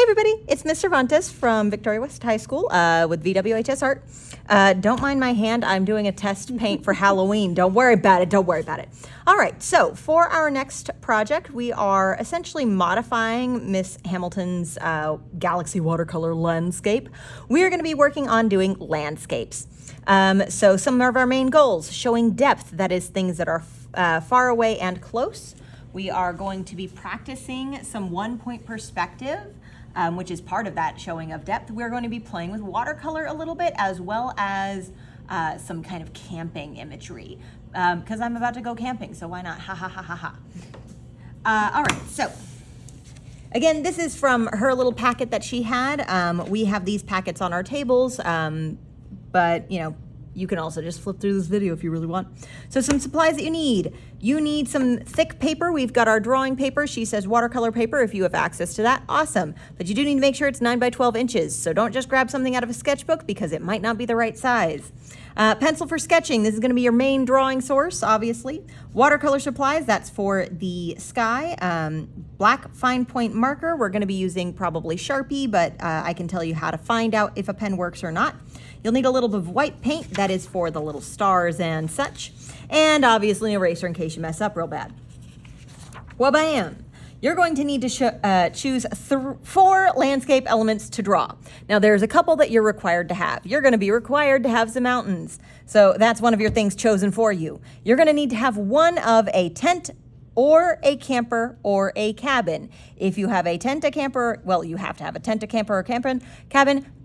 everybody, it's Miss Cervantes from Victoria West High School with VWHS Art. Don't mind my hand, I'm doing a test paint for Halloween. Don't worry about it, don't worry about it. All right, so for our next project, we are essentially modifying Miss Hamilton's Galaxy Watercolor landscape. We are gonna be working on doing landscapes. So some of our main goals, showing depth, that is things that are far away and close. We are going to be practicing some one-point perspective, which is part of that showing of depth. We're going to be playing with watercolor a little bit, as well as some kind of camping imagery, because I'm about to go camping, so why not? Ha ha ha ha ha. All right, so again, this is from her little packet that she had. We have these packets on our tables, but you know, you can also just flip through this video if you really want. So some supplies that you need. You need some thick paper. We've got our drawing paper. She says watercolor paper. If you have access to that, awesome. But you do need to make sure it's 9 by 12 inches. So don't just grab something out of a sketchbook because it might not be the right size. Pencil for sketching. This is going to be your main drawing source, obviously. Watercolor supplies. That's for the sky. Black fine point marker. We're going to be using probably Sharpie, but I can tell you how to find out if a pen works or not. You'll need a little bit of white paint, that is for the little stars and such. And obviously an eraser in case you mess up real bad. Wabam! You're going to need to choose 4 landscape elements to draw. Now there's a couple that you're required to have. You're going to be required to have some mountains. So that's one of your things chosen for you. You're going to need to have one of a tent, or a camper, or a cabin. If you have a tent, a camper, well, you have to have a tent, a camper, or cabin.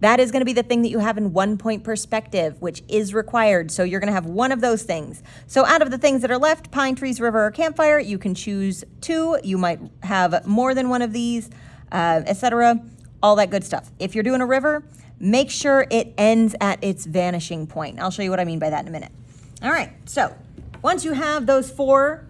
That is gonna be the thing that you have in one-point perspective, which is required. So you're gonna have one of those things. So out of the things that are left, pine, trees, river, or campfire, you can choose 2. You might have more than one of these, etc. All that good stuff. If you're doing a river, make sure it ends at its vanishing point. I'll show you what I mean by that in a minute. All right, so once you have those 4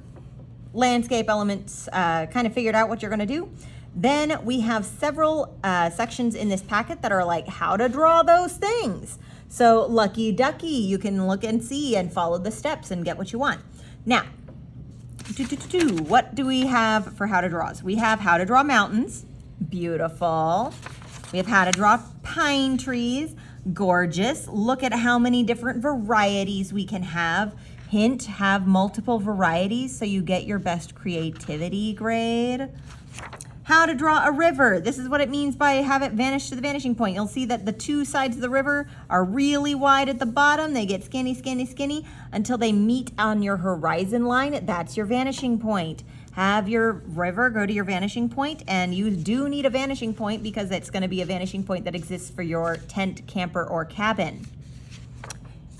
landscape elements kind of figured out what you're going to do, then we have several sections in this packet that are like how to draw those things. So lucky ducky, you can look and see and follow the steps and get what you want. Now, what do we have for how to draws? We have how to draw mountains, beautiful. We have how to draw pine trees, gorgeous. Look at how many different varieties we can have. Hint, have multiple varieties so you get your best creativity grade. How to draw a river. This is what it means by have it vanish to the vanishing point. You'll see that the 2 sides of the river are really wide at the bottom. They get skinny, skinny, skinny until they meet on your horizon line. That's your vanishing point. Have your river go to your vanishing point, and you do need a vanishing point because it's going to be a vanishing point that exists for your tent, camper, or cabin.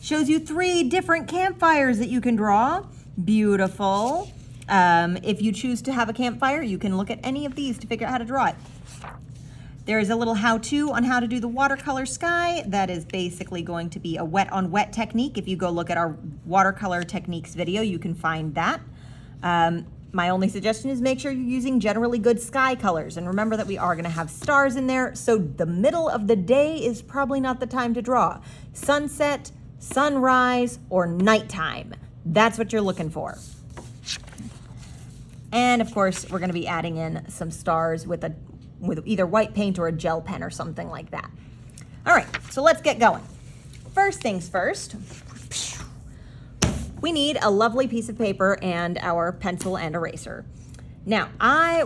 Shows you 3 different campfires that you can draw. Beautiful. If you choose to have a campfire, you can look at any of these to figure out how to draw it. There is a little how-to on how to do the watercolor sky. That is basically going to be a wet-on-wet technique. If you go look at our watercolor techniques video, you can find that. My only suggestion is make sure you're using generally good sky colors. And remember that we are going to have stars in there, so the middle of the day is probably not the time to draw. Sunset, sunrise, or nighttime. That's what you're looking for. And of course, we're going to be adding in some stars with either white paint or a gel pen or something like that. All right, so let's get going. First things first, we need a lovely piece of paper and our pencil and eraser. Now, I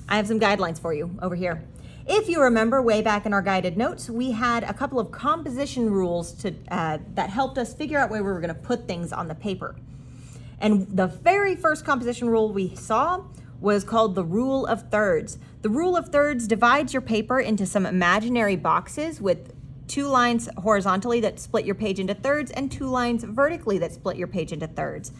have some guidelines for you over here. If you remember way back in our guided notes, we had a couple of composition rules that helped us figure out where we were going to put things on the paper. And the very first composition rule we saw was called the rule of thirds. The rule of thirds divides your paper into some imaginary boxes with 2 lines horizontally that split your page into thirds and 2 lines vertically that split your page into thirds.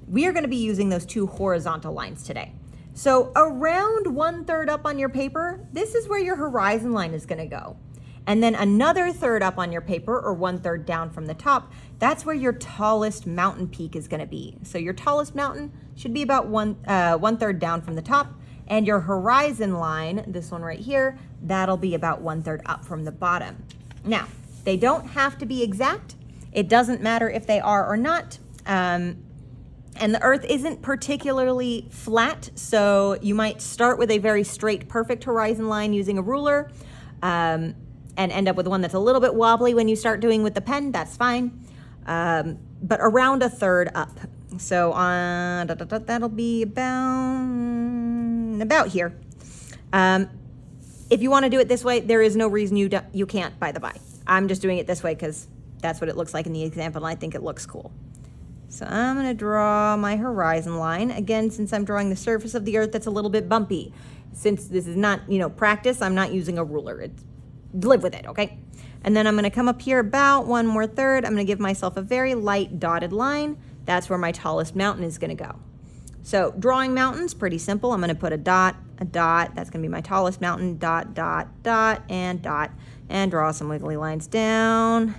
We are going to be using those 2 horizontal lines today. So around 1/3 up on your paper, this is where your horizon line is going to go. And then another 1/3 up on your paper, or 1/3 down from the top, that's where your tallest mountain peak is going to be. So your tallest mountain should be about 1/3 down from the top, and your horizon line, this one right here, that'll be about 1/3 up from the bottom. Now, they don't have to be exact. It doesn't matter if they are or not. And the earth isn't particularly flat, so you might start with a very straight, perfect horizon line using a ruler, and end up with one that's a little bit wobbly when you start doing with the pen. That's fine, but around a third up. So on that'll be about here. If you want to do it this way, there is no reason you can't, by the by. I'm just doing it this way because that's what it looks like in the example, and I think it looks cool. So I'm going to draw my horizon line. Again, since I'm drawing the surface of the earth, that's a little bit bumpy. Since this is not, practice, I'm not using a ruler. Live with it, okay? And then I'm going to come up here about one more third. I'm going to give myself a very light dotted line. That's where my tallest mountain is going to go. So drawing mountains, pretty simple. I'm going to put a dot. That's going to be my tallest mountain, dot, and draw some wiggly lines down.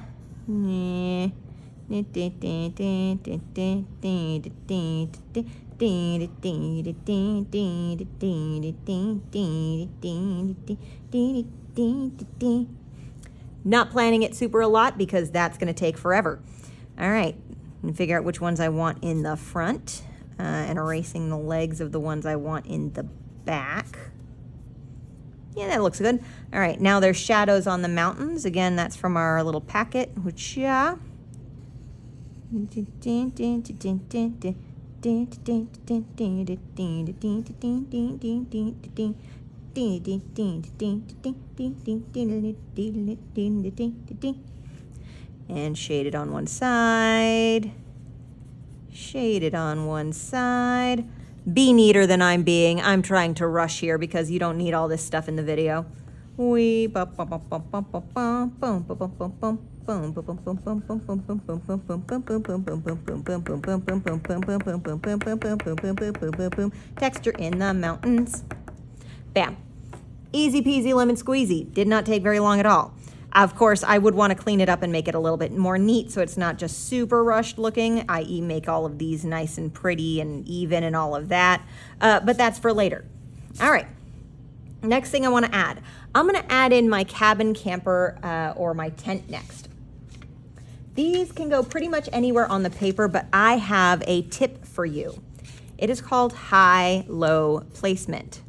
Not planning it super a lot because that's going to take forever. All right, and figure out which ones I want in the front, and erasing the legs of the ones I want in the back. Yeah, that looks good. All right, now there's shadows on the mountains. Again, that's from our little packet, which, yeah. And shaded on one side. Shaded on one side. Be neater than I'm being. I'm trying to rush here because you don't need all this stuff in the video. Texture in the mountains. Bam. Easy peasy lemon squeezy. Did not take very long at all. Of course, I would want to clean it up and make it a little bit more neat so it's not just super rushed looking, i.e. make all of these nice and pretty and even and all of that. But that's for later. All right. Next thing I want to add. I'm going to add in my cabin, camper, or my tent next. These can go pretty much anywhere on the paper, but I have a tip for you. It is called high-low placement.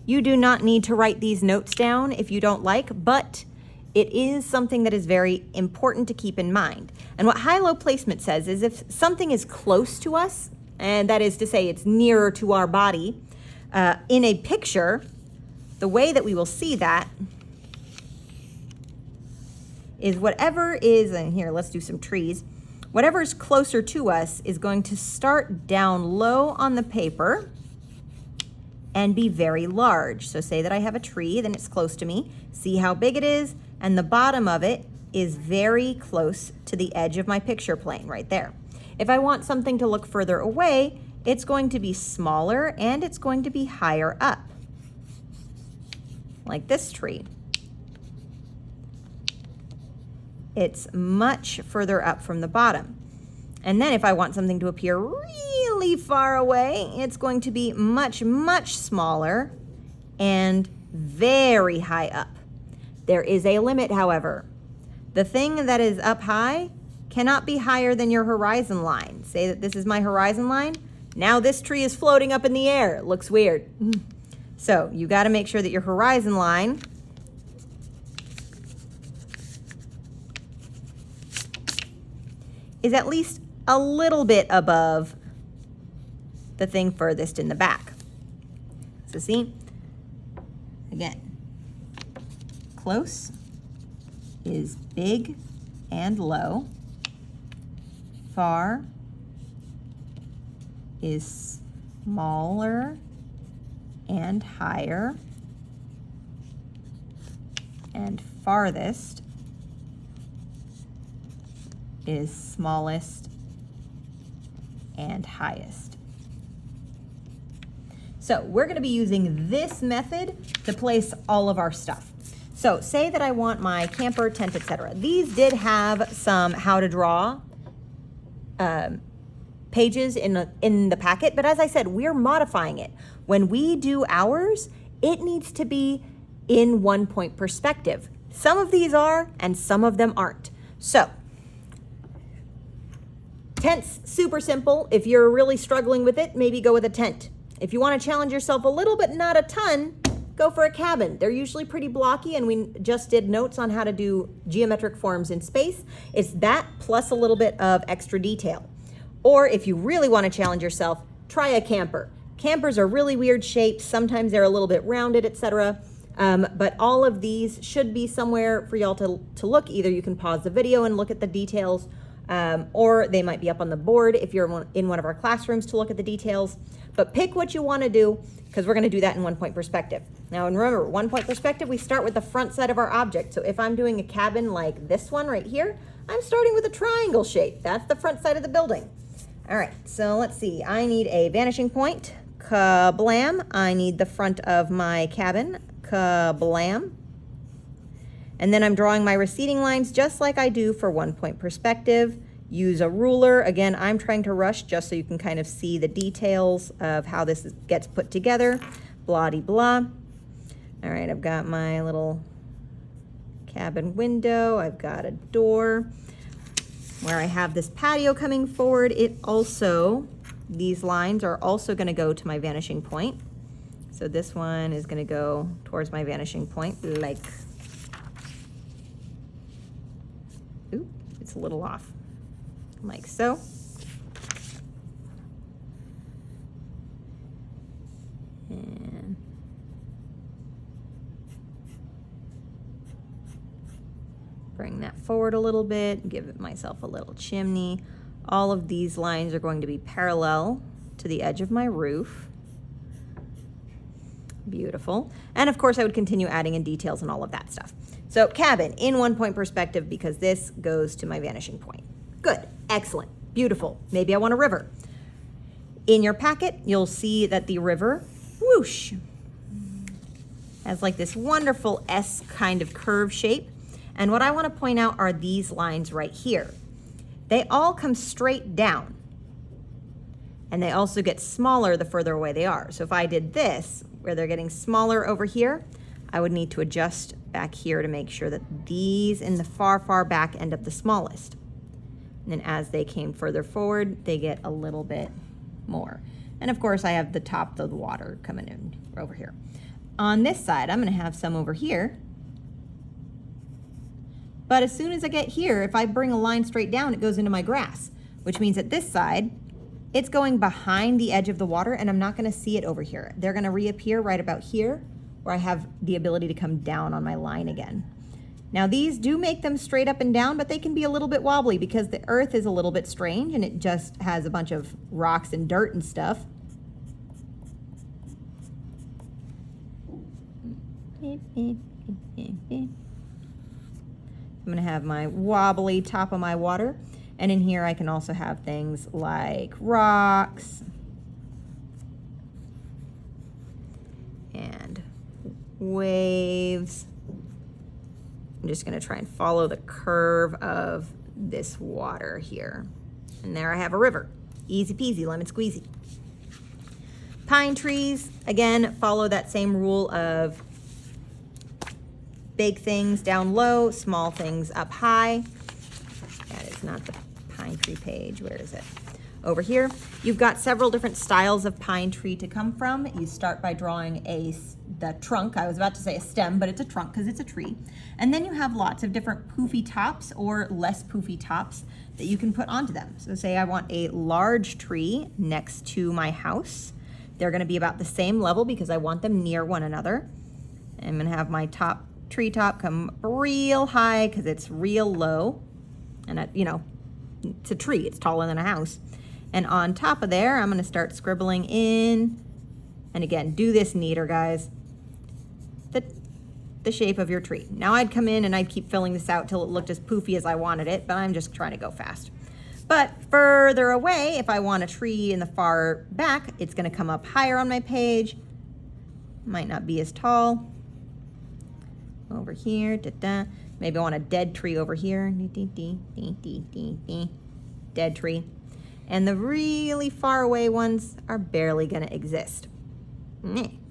You do not need to write these notes down if you don't like, but it is something that is very important to keep in mind. And what high-low placement says is if something is close to us, and that is to say it's nearer to our body, in a picture, the way that we will see that is whatever is, and here, let's do some trees. Whatever is closer to us is going to start down low on the paper and be very large. So say that I have a tree, then it's close to me. See how big it is? And the bottom of it is very close to the edge of my picture plane right there. If I want something to look further away, it's going to be smaller and it's going to be higher up, like this tree. It's much further up from the bottom. And then if I want something to appear really far away, it's going to be much, much smaller and very high up. There is a limit, however. The thing that is up high cannot be higher than your horizon line. Say that this is my horizon line. Now this tree is floating up in the air. It looks weird. So you got to make sure that your horizon line is at least a little bit above the thing furthest in the back. So see, again, close is big and low. Far is smaller and higher. And farthest is smallest and highest. So we're going to be using this method to place all of our stuff. So say that I want my camper, tent, etc. These did have some how to draw pages in the packet, but as I said, we're modifying it. When we do ours, it needs to be in 1 point perspective. Some of these are and some of them aren't. So Tent's super simple. If you're really struggling with it, maybe go with a tent. If you want to challenge yourself a little but not a ton, go for a cabin. They're usually pretty blocky, and we just did notes on how to do geometric forms in space. It's that plus a little bit of extra detail. Or if you really want to challenge yourself, try a camper. Campers are really weird shapes. Sometimes they're a little bit rounded, etc. But all of these should be somewhere for y'all to look. Either you can pause the video and look at the details, or they might be up on the board if you're in one of our classrooms to look at the details. But pick what you want to do, because we're going to do that in 1-point perspective. Now, and remember, 1-point perspective, we start with the front side of our object. So if I'm doing a cabin like this one right here, I'm starting with a triangle shape. That's the front side of the building. All right, so let's see. I need a vanishing point. Kablam. I need the front of my cabin. Kablam. And then I'm drawing my receding lines just like I do for 1-point perspective. Use a ruler. Again, I'm trying to rush just so you can kind of see the details of how this gets put together. Blah-de-blah. All right, I've got my little cabin window. I've got a door. Where I have this patio coming forward, these lines are also going to go to my vanishing point. So this one is going to go towards my vanishing point, like, ooh, it's a little off, like so. And bring that forward a little bit, give myself a little chimney. All of these lines are going to be parallel to the edge of my roof. Beautiful. And of course I would continue adding in details and all of that stuff. So cabin in 1-point perspective, because this goes to my vanishing point. Good, excellent, beautiful. Maybe I want a river. In your packet, you'll see that the river, whoosh, has like this wonderful S kind of curve shape. And what I want to point out are these lines right here. They all come straight down. And they also get smaller the further away they are. So if I did this, where they're getting smaller over here, I would need to adjust back here to make sure that these in the far, far back end up the smallest. And then as they came further forward, they get a little bit more. And of course, I have the top of the water coming in over here. On this side, I'm gonna have some over here. But as soon as I get here, if I bring a line straight down, it goes into my grass, which means that this side, it's going behind the edge of the water, and I'm not gonna see it over here. They're gonna reappear right about here, where I have the ability to come down on my line again. Now these do make them straight up and down, but they can be a little bit wobbly because the earth is a little bit strange and it just has a bunch of rocks and dirt and stuff. I'm gonna have my wobbly top of my water. And in here I can also have things like rocks and waves. I'm just gonna try and follow the curve of this water here. And there I have a river. Easy peasy, lemon squeezy. Pine trees, again, follow that same rule of big things down low, small things up high. That is not the pine tree page. Where is it? Over here. You've got several different styles of pine tree to come from. You start by drawing the trunk. I was about to say a stem, but it's a trunk because it's a tree. And then you have lots of different poofy tops or less poofy tops that you can put onto them. So say I want a large tree next to my house. They're going to be about the same level because I want them near one another. I'm going to have my tree top come real high because it's real low. And you know, it's a tree, it's taller than a house. And on top of there, I'm gonna start scribbling in, and again, do this neater, guys, the shape of your tree. Now I'd come in and I'd keep filling this out till it looked as poofy as I wanted it, but I'm just trying to go fast. But further away, if I want a tree in the far back, it's gonna come up higher on my page. Might not be as tall. Over here, da-da. Maybe I want a dead tree over here. Dead tree. And the really far away ones are barely gonna exist.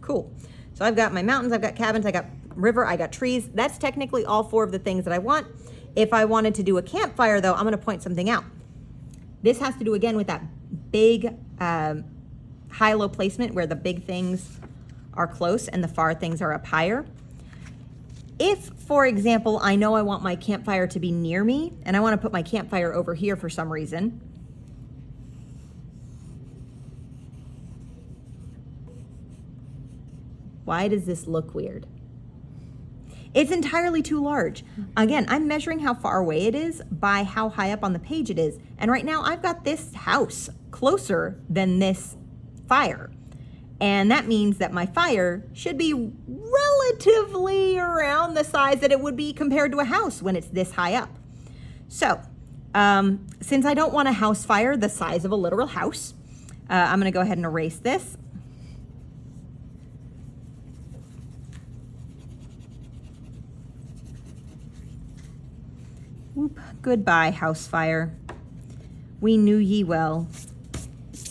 Cool. So I've got my mountains, I've got cabins, I got river, I got trees. That's technically all 4 of the things that I want. If I wanted to do a campfire though, I'm gonna point something out. This has to do again with that big high-low placement where the big things are close and the far things are up higher. If, for example, I know I want my campfire to be near me and I want to put my campfire over here for some reason, why does this look weird? It's entirely too large. Again, I'm measuring how far away it is by how high up on the page it is. And right now I've got this house closer than this fire. And that means that my fire should be relatively around the size that it would be compared to a house when it's this high up. So, since I don't want a house fire the size of a literal house, I'm gonna go ahead and erase this. Whoop. Goodbye, house fire. We knew ye well.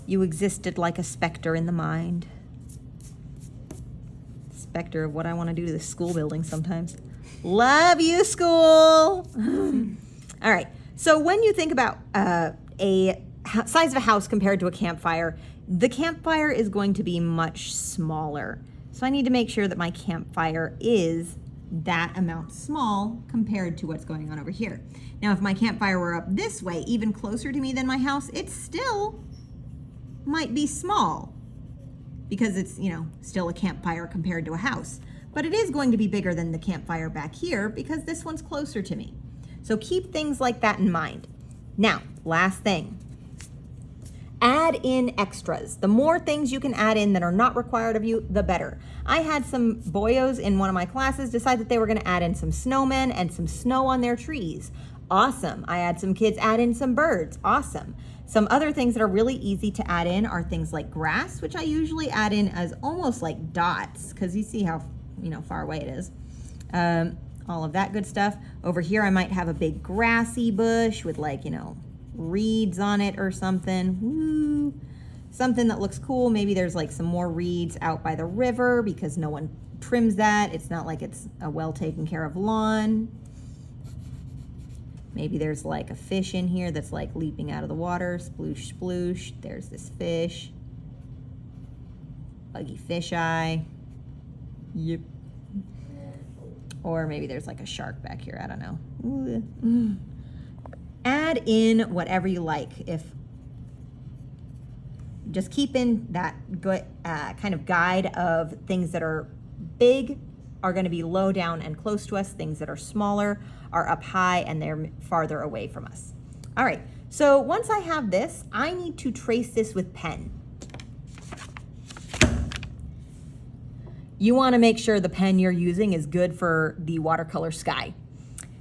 You existed like a specter in the mind. Specter of what I want to do to the school building sometimes. Love you, school. All right. So when you think about a size of a house compared to a campfire, the campfire is going to be much smaller. So I need to make sure that my campfire is that amount small compared to what's going on over here. Now, if my campfire were up this way, even closer to me than my house, it still might be small because it's, you know, still a campfire compared to a house. But it is going to be bigger than the campfire back here because this one's closer to me. So keep things like that in mind. Now, last thing. Add in extras. The more things you can add in that are not required of you, the better. I had some boyos in one of my classes decide that they were going to add in some snowmen and some snow on their trees. Awesome. I had some kids add in some birds. Awesome. Some other things that are really easy to add in are things like grass, which I usually add in as almost like dots because you see how, you know, far away it is. All of that good stuff. Over here, I might have a big grassy bush with, like, you know, reeds on it or something. Woo. Something that looks cool. Maybe there's like some more reeds out by the river because no one trims that. It's not like it's a well taken care of lawn. Maybe there's like a fish in here that's like leaping out of the water. Sploosh, sploosh. There's this fish. Buggy fish eye. Yep. Or maybe there's like a shark back here. I don't know. Add in whatever you like. If just keep in that good kind of guide of things that are big are going to be low down and close to us. Things that are smaller are up high and they're farther away from us. All right, so once I have this, I need to trace this with pen. You want to make sure the pen you're using is good for the watercolor sky.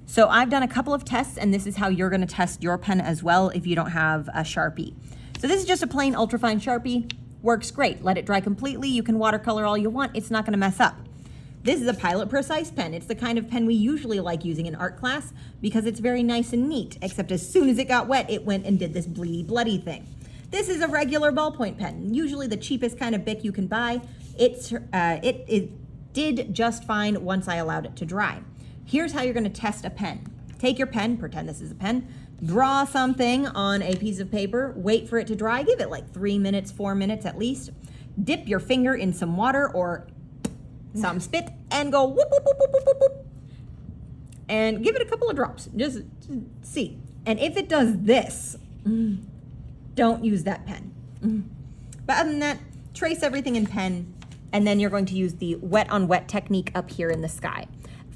So I've done a couple of tests, and this is how you're going to test your pen as well if you don't have a Sharpie. So this is just a plain ultrafine Sharpie. Works great. Let it dry completely. You can watercolor all you want. It's not going to mess up. This is a Pilot Precise pen. It's the kind of pen we usually like using in art class because it's very nice and neat, except as soon as it got wet, it went and did this bleedy bloody thing. This is a regular ballpoint pen, usually the cheapest kind of Bic you can buy. It did just fine once I allowed it to dry. Here's how you're going to test a pen. Take your pen, pretend this is a pen, draw something on a piece of paper, wait for it to dry, give it like 3 minutes, 4 minutes at least. Dip your finger in some water or some spit and go whoop, whoop, whoop, whoop, whoop, whoop, whoop. And give it a couple of drops, just see. And if it does this, don't use that pen. But other than that, trace everything in pen, and then you're going to use the wet on wet technique up here in the sky.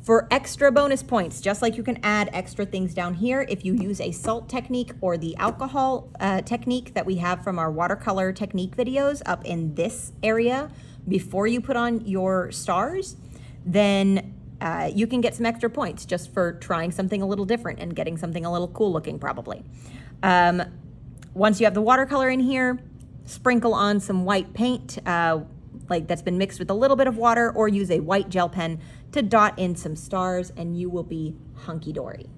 For extra bonus points, just like you can add extra things down here, if you use a salt technique or the alcohol technique that we have from our watercolor technique videos up in this area before you put on your stars, then you can get some extra points just for trying something a little different and getting something a little cool looking probably. Once you have the watercolor in here, sprinkle on some white paint like that's been mixed with a little bit of water, or use a white gel pen to dot in some stars and you will be hunky-dory.